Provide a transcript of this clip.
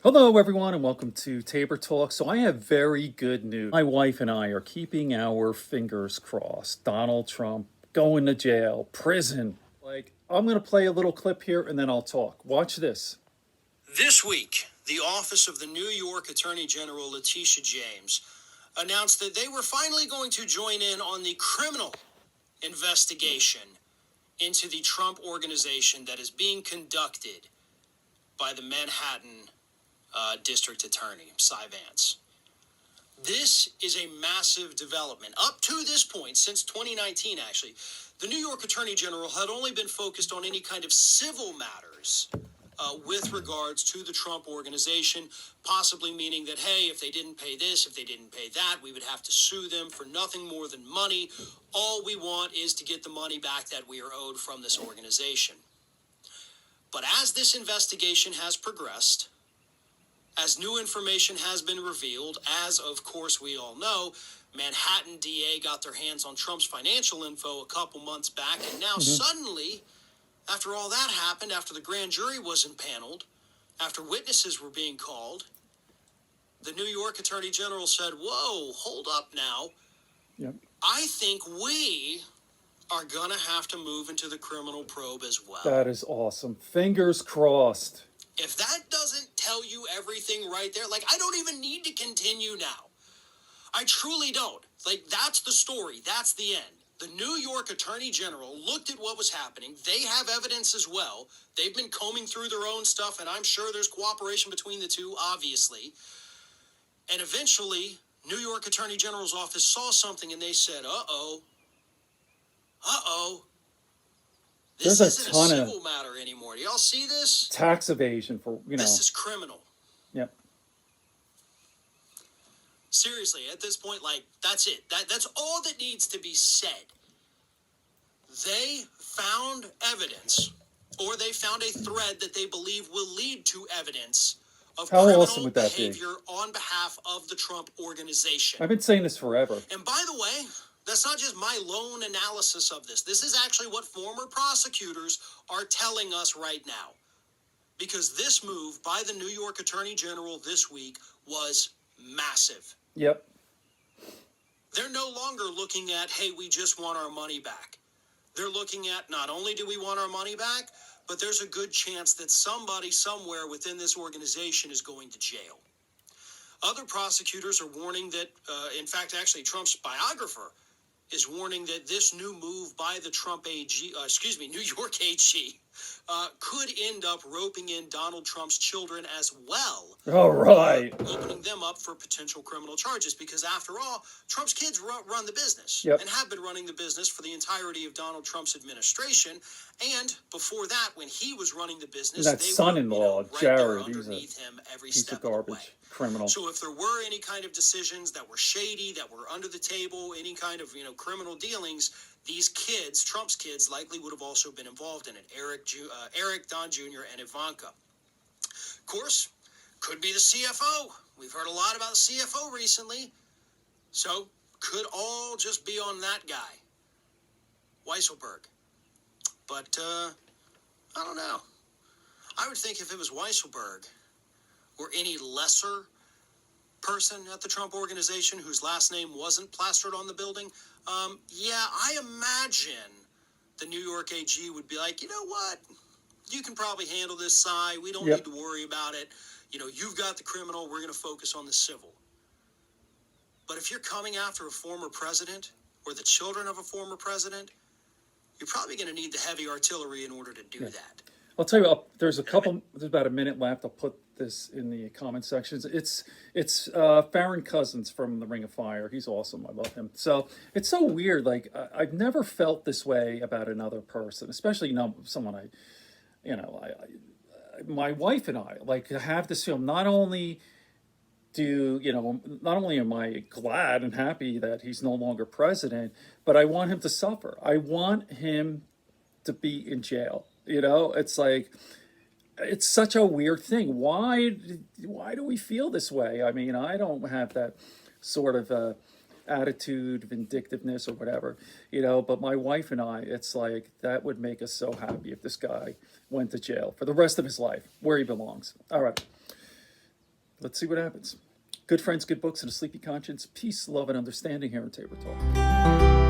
Hello, everyone, and welcome to Tabor Talk. So, I have very good news. My wife and I are keeping our fingers crossed. Donald Trump going to jail, prison. I'm going to play a little clip here and then I'll talk. Watch this. This week, the office of the New York Attorney General Letitia James announced that they were finally going to join in on the criminal investigation into the Trump organization that is being conducted by the Manhattan District Attorney, Cy Vance. This is a massive development. Up to this point, since 2019 actually, the New York Attorney General had only been focused on any kind of civil matters with regards to the Trump organization, possibly meaning that, hey, if they didn't pay this, if they didn't pay that, we would have to sue them for nothing more than money. All we want is to get the money back that we are owed from this organization. But as this investigation has progressed, as new information has been revealed, as of course we all know, Manhattan DA got their hands on Trump's financial info a couple months back, and now suddenly, after all that happened, after the grand jury was impaneled, after witnesses were being called, the New York Attorney General said, whoa, hold up now. Yep. I think we are going to have to move into the criminal probe as well. That is awesome. Fingers crossed. If that doesn't tell you everything right there, I don't even need to continue now. I truly don't. That's the story. That's the end. The New York Attorney General looked at what was happening. They have evidence as well. They've been combing through their own stuff, and I'm sure there's cooperation between the two, obviously. And eventually, New York Attorney General's office saw something, and they said, uh-oh. This isn't a civil matter anymore. Do y'all see this? Tax evasion for, This is criminal. Yep. Seriously, at this point, that's it. That's all that needs to be said. They found evidence, or they found a thread that they believe will lead to evidence of criminal behavior on behalf of the Trump organization. I've been saying this forever. And by the way, that's not just my lone analysis of this. This is actually what former prosecutors are telling us right now. Because this move by the New York Attorney General this week was massive. Yep. They're no longer looking at, hey, we just want our money back. They're looking at, not only do we want our money back, but there's a good chance that somebody somewhere within this organization is going to jail. Other prosecutors are warning that, in fact, actually Trump's biographer is warning that this new move by the New York AG, could end up roping in Donald Trump's children as well. All right. Opening them up for potential criminal charges because, after all, Trump's kids run the business and have been running the business for the entirety of Donald Trump's administration. And before that, when he was running the business, that son-in-law, Jared, he's underneath him every piece step of garbage. of the way. Criminal. So if there were any kind of decisions that were shady, that were under the table, any kind of criminal dealings, these kids, Trump's kids, likely would have also been involved in it. Eric, Don Jr., and Ivanka. Of course, could be the CFO. We've heard a lot about the CFO recently. So could all just be on that guy, Weisselberg. But I don't know. I would think if it was Weisselberg or any lesser person at the Trump organization whose last name wasn't plastered on the building, I imagine the New York AG would be like, you know what? You can probably handle this, Cy. We don't need to worry about it. You've got the criminal. We're going to focus on the civil. But if you're coming after a former president or the children of a former president, you're probably going to need the heavy artillery in order to do that. I'll tell you, there's about a minute left. I'll put this in the comment sections. It's Farron Cousins from the Ring of Fire. He's awesome. I love him. So it's so weird. I've never felt this way about another person, especially someone my wife and I have this film. Not only am I glad and happy that he's no longer president, but I want him to suffer. I want him to be in jail. It's it's such a weird thing. Why do we feel this way? I mean, I don't have that sort of attitude, vindictiveness or whatever, but my wife and I, it's that would make us so happy if this guy went to jail for the rest of his life, where he belongs. All right. Let's see what happens. Good friends, good books, and a sleepy conscience. Peace, love, and understanding here in Tabor Talk.